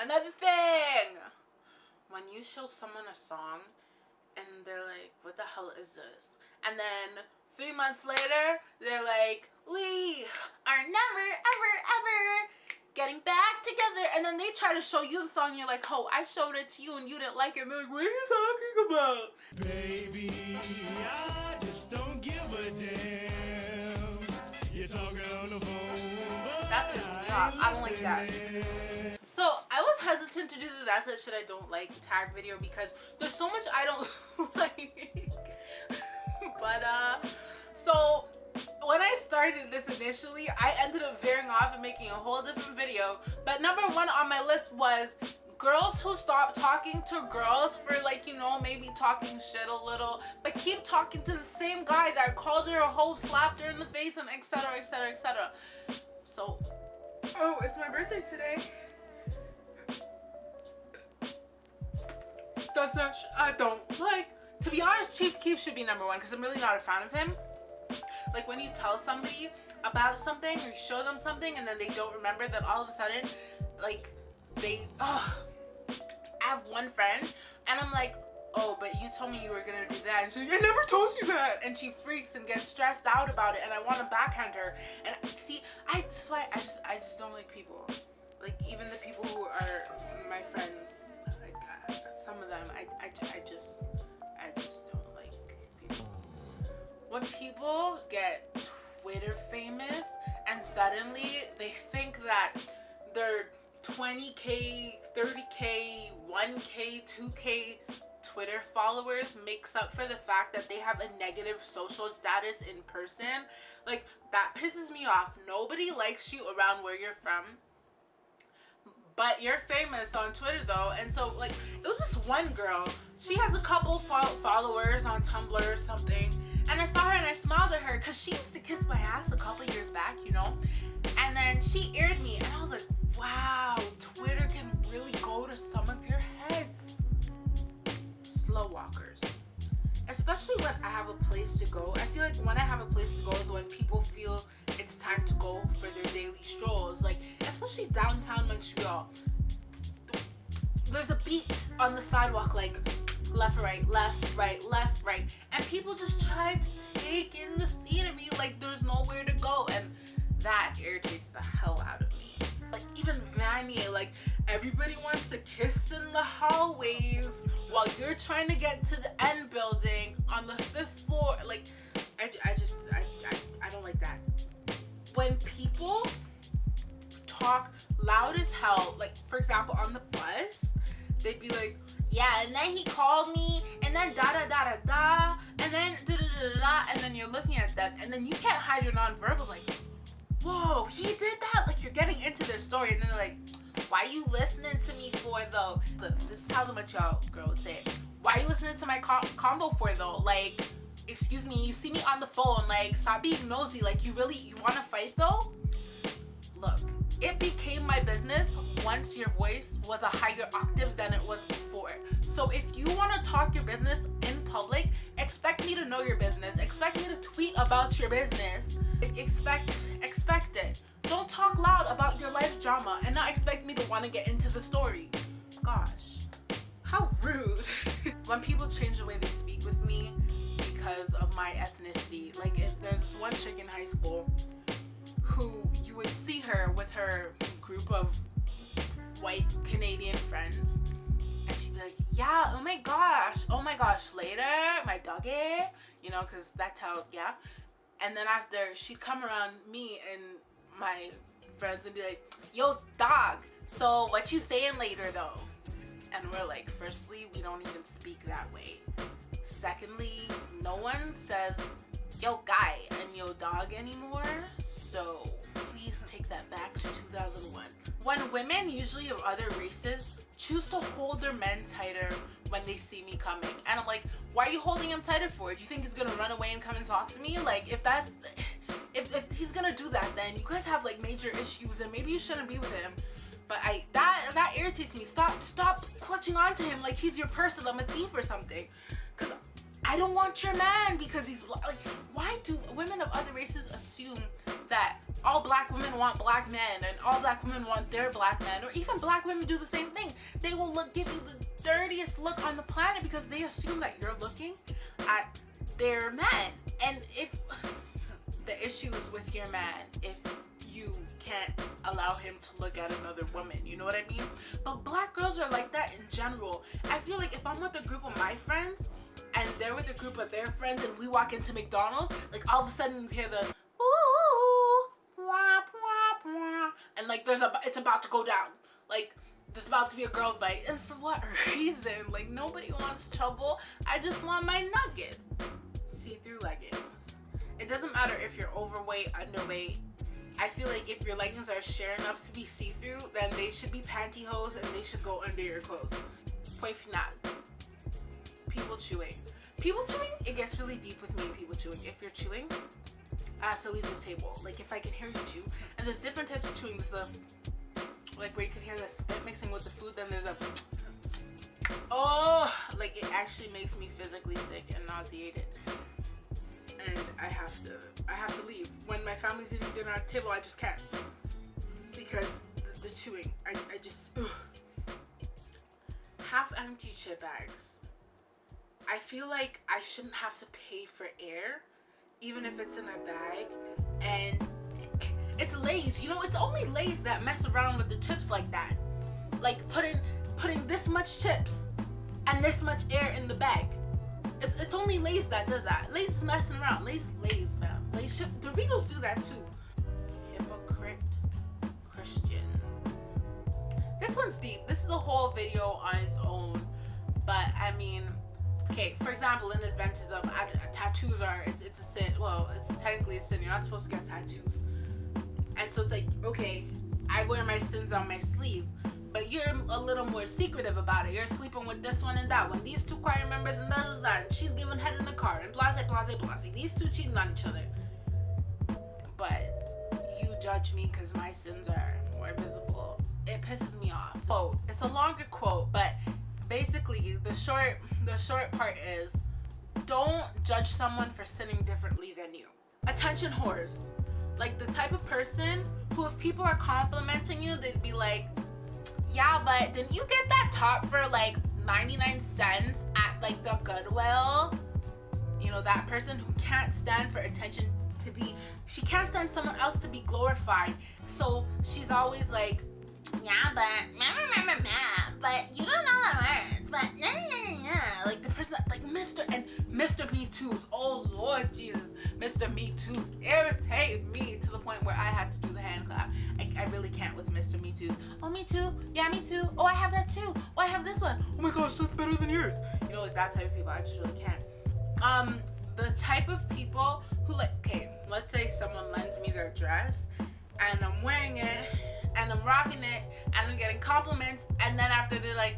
Another thing, when you show someone a song and they're like, what the hell is this? And then 3 months later, they're like, we are never, ever, ever getting back together. And then they try to show you the song and you're like, oh, I showed it to you and you didn't like it. And they're like, what are you talking about? Baby, I just don't give a damn. You're talking on the phone, but That pisses me off. I don't like that. So I was hesitant to do the That's It Shit I Don't Like tag video because there's so much I don't like. But so when I started this initially, I ended up veering off and making a whole different video. But number one on my list was girls who stop talking to girls for, like, you know, maybe talking shit a little, but keep talking to the same guy that called her a hoe, slapped her in the face, and etc, etc, etc. So, oh, it's my birthday today. That's not I don't like. To be honest, Chief Keef should be number one because I'm really not a fan of him. Like, when you tell somebody about something or you show them something and then they don't remember, that all of a sudden, like, they, I have one friend and I'm like, oh, but you told me you were gonna do that. And she's like, I never told you that. And she freaks and gets stressed out about it and I want to backhand her. And see, that's why I just don't like people. Like, even the people who are my friends, like, some of them, I just don't like people. When people get Twitter famous and suddenly they think that their 20k, 30k, 1k, 2k Twitter followers makes up for the fact that they have a negative social status in person, like, that pisses me off. Nobody likes you around where you're from, but you're famous on Twitter though. And so, like, it was this one girl, she has a couple followers on Tumblr or something, and I saw her and I smiled at her because she used to kiss my ass a couple years back, you know. And then she aired me and I was like, wow, Twitter can really go to some of your heads. Slow walkers. Especially when I have a place to go. I feel like when I have a place to go is when people feel it's time to go for their daily strolls. Like, especially downtown Montreal. There's a beat on the sidewalk, like, left, right, left, right, left, right. And people just try to take in the scenery like there's nowhere to go. And that irritates the hell out of me. Like, even Vanier, like, everybody wants to kiss in the hallways while you're trying to get to the end building on the 5th floor. Like, I don't like that. When people talk loud as hell, like, for example, on the bus, they'd be like, yeah, and then he called me, and then da-da-da-da-da, and then da-da-da-da-da, and then you're looking at them, and then you can't hide your nonverbals, like, whoa, he did that? Like, you're getting into their story, and then they're like, why are you listening to me for, though? This is how the Montreal girl would say it. Why are you listening to my combo for, though? Like, excuse me, you see me on the phone, like, stop being nosy. Like, you want to fight, though? Look, it became my business once your voice was a higher octave than it was before. So if you want to talk your business in public, expect me to know your business. Expect me to tweet about your business. Expect it. Don't talk loud about your life drama and not expect me to want to get into the story. Gosh, how rude. When people change the way they speak with me because of my ethnicity, like, there's one chick in high school who you would see her with her group of white Canadian friends and she'd be like, yeah, oh my gosh, later, my doggy, you know, because that's how, yeah. And then after, she'd come around me and my friends and be like, yo, dog, so what you saying later though? And we're like, firstly, we don't even speak that way. Secondly, no one says yo guy and yo dog anymore, so please take that back to 2001. When women, usually of other races, choose to hold their men tighter when they see me coming, and I'm like, why are you holding him tighter for? Do you think he's gonna run away and come and talk to me? Like, if he's gonna do that, then you guys have like major issues and maybe you shouldn't be with him. But that irritates me. Stop clutching onto him like he's your person, I'm a thief or something. Cause I don't want your man because he's like, why do women of other races assume that all black women want black men, and all black women want their black men, or even black women do the same thing. They will give you the dirtiest look on the planet because they assume that you're looking at their man. And if the issue is with your man, if you can't allow him to look at another woman, you know what I mean? But black girls are like that in general. I feel like if I'm with a group of my friends and they're with a group of their friends and we walk into McDonald's, like all of a sudden you hear the ooh, wah, wah, wah, and like it's about to go down. Like there's about to be a girl fight, and for what reason? Like nobody wants trouble. I just want my nugget. See-through leggings. It doesn't matter if you're overweight, underweight. I feel like if your leggings are sheer enough to be see-through, then they should be pantyhose and they should go under your clothes. Point final. People chewing. People chewing, it gets really deep with me, people chewing. If you're chewing, I have to leave the table. Like if I can hear you chew. And there's different types of chewing. There's like where you can hear the spit mixing with the food, then there's like it actually makes me physically sick and nauseated. And I have to leave. When my family's eating dinner at the table, I just can't. Because the chewing, I just, ugh. Half empty chip bags. I feel like I shouldn't have to pay for air, even if it's in a bag. And it's Lay's, you know, it's only Lay's that mess around with the chips like that. Like putting this much chips and this much air in the bag. It's only Lay's that does that. Lay's is messing around. Lay's fam. Lay's Doritos do that too. Hypocrite Christians. This one's deep. This is a whole video on its own. But I mean, okay, for example, in Adventism, tattoos are, it's a sin. Well, it's technically a sin. You're not supposed to get tattoos. And so it's like, okay, I wear my sins on my sleeve. But you're a little more secretive about it. You're sleeping with this one and that one. These two choir members and that. And she's giving head in the car. And blase, blase, blase. These two cheating on each other. But you judge me because my sins are more visible. It pisses me off. Quote. It's a longer quote, but basically the short part is, don't judge someone for sinning differently than you. Attention whores. Like the type of person who, if people are complimenting you, they'd be like, yeah, but didn't you get that top for like 99 cents at like the Goodwill? You know, that person who can't stand for attention to be, she can't stand someone else to be glorified. So she's always like, yeah, but you don't know the words, but like the person that, like Mr. Me Too's, oh Lord Jesus, Mr. Me Too's irritate me to the point where I had to do the hand clap. I really can't with Mr. Me Too's. Oh, me too. Yeah, me too. Oh, I have that too. Oh, I have this one. Oh my gosh, that's better than yours. You know, like that type of people, I just really can't. The type of people who, like, okay, let's say someone lends me their dress and I'm wearing it and I'm rocking it and I'm getting compliments, and then after they're like,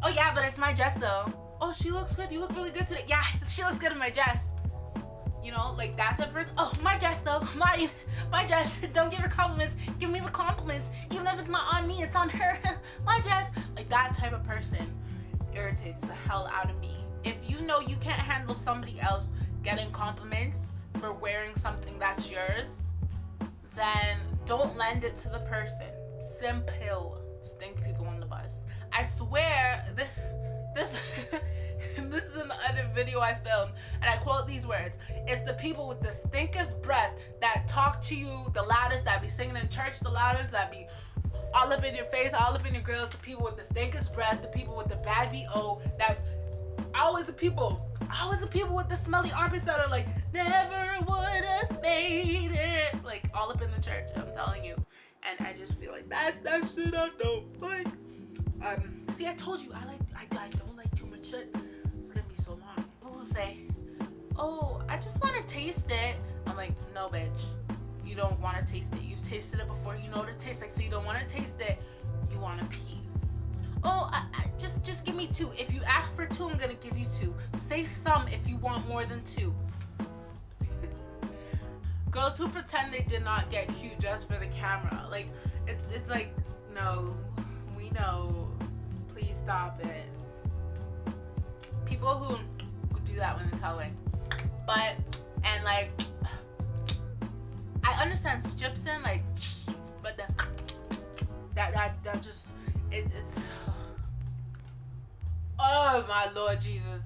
oh yeah, but it's my dress though. Oh, she looks good. You look really good today. Yeah, she looks good in my dress. You know, like that's a person. Oh, my dress though. My dress. Don't give her compliments. Give me the compliments. Even if it's not on me, it's on her. My dress. Like that type of person irritates the hell out of me. If you know you can't handle somebody else getting compliments for wearing something that's yours, then don't lend it to the person. Simple. Stink people on the bus. I swear this this is in the other video I filmed, and I quote these words. It's the people with the stinkest breath that talk to you the loudest, that be singing in church the loudest, that be all up in your face, all up in your grills. The people with the stinkest breath, the people with the bad BO, that always the people with the smelly armpits that are like, never would have made it, like all up in the church, I'm telling you. And I just feel like that's that shit I don't like. See, I told you I don't like too much shit. It's gonna be so long. People will say, oh, I just want to taste it. I'm like, no, bitch, you don't want to taste it. You've tasted it before. You know what it tastes like, so you don't want to taste it. You want a piece. Oh, just give me 2. If you ask for 2, I'm gonna give you 2. Say some if you want more than 2. Girls who pretend they did not get cute just for the camera. Like, it's like, no, we know. Please stop it. People who do that when they tell, like, but, and like, I understand stripsin, like, but that just it's. Oh my Lord Jesus!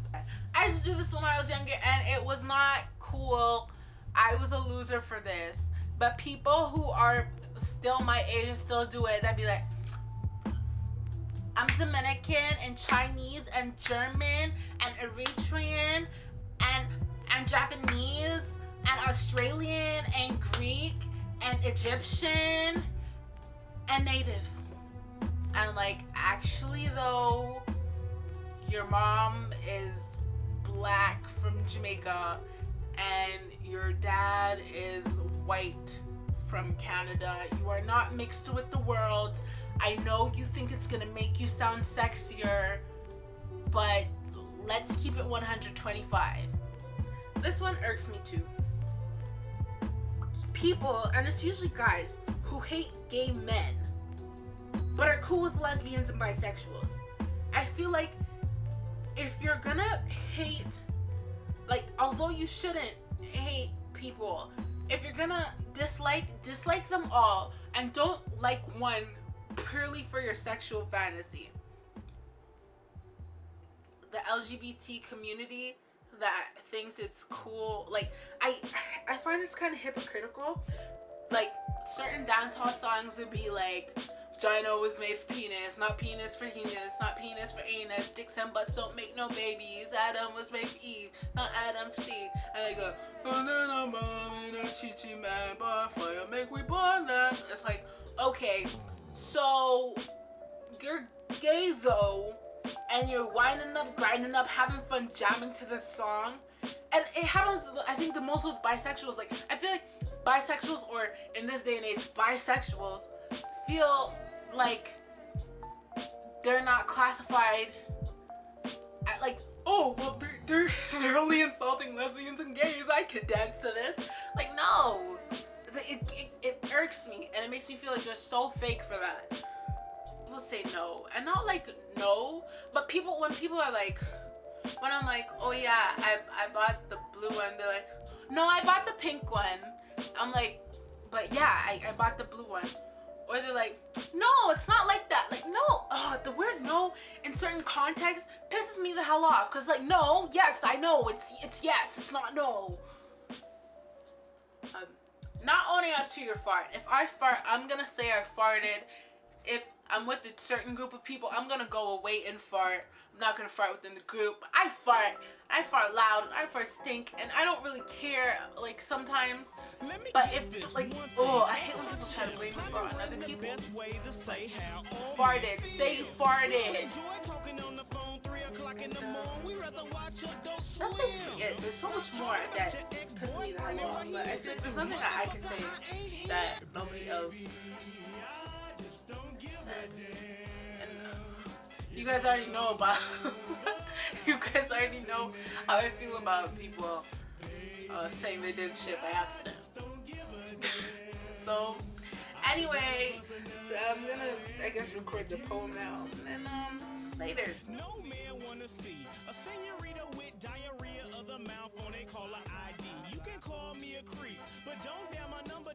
I used to do this when I was younger, and it was not cool. I was a loser for this. But people who are still my age and still do it, that'd be like, I'm Dominican and Chinese and German and Eritrean and Japanese and Australian and Greek and Egyptian and Native. And like, actually though, your mom is black from Jamaica and your dad is white from Canada. You are not mixed with the world. I know you think it's gonna make you sound sexier, but let's keep it 125. This one irks me too. People, and it's usually guys, who hate gay men, but are cool with lesbians and bisexuals. I feel like if you're gonna hate, like, although you shouldn't hate people, if you're gonna dislike them all, and don't like one purely for your sexual fantasy. The LGBT community that thinks it's cool, like, I find it's kind of hypocritical. Like, certain dancehall songs would be like, vagina was made for penis, not penis for penis, not penis for anus, dicks and butts don't make no babies, Adam was made for Eve, not Adam for Steve. And they go, and then I'm in a chichi man by fire, make we born that. It's like, okay, so you're gay though, and you're winding up, grinding up, having fun jamming to this song. And it happens, I think, the most with bisexuals. Like, I feel like bisexuals, or in this day and age, bisexuals feel like they're not classified at, like, oh, well, they're only insulting lesbians and gays, I could dance to this. Like, no. It irks me, and it makes me feel like they're so fake for that. People say no, and not like no, but when people are like, when I'm like, oh yeah, I bought the blue one, they're like, no, I bought the pink one. I'm like, but yeah, I bought the blue one. Or they're like, no, it's not like that. Like, no, the word no in certain contexts pisses me the hell off. Cause like, no, yes, I know, it's yes, it's not no. Not owning up to your fart. If I fart, I'm gonna say I farted. If I'm with a certain group of people, I'm gonna go away and fart. I'm not gonna fart within the group. I fart loud, I fart stink, and I don't really care, like, sometimes. But if, like, oh, I hate when people try to blame me for other people. Farted, say you farted. That's basically it. There's so much more that pisses me the hell off, but I feel like there's nothing that I can say that nobody else said. And you guys already know about you guys already know how I feel about people saying they did shit by accident. So anyway, I'm gonna, I guess, record the poem now, and later. No man wanna see a senorita with diarrhea of the mouth on a caller ID. You can call me a creep, but don't damn my number.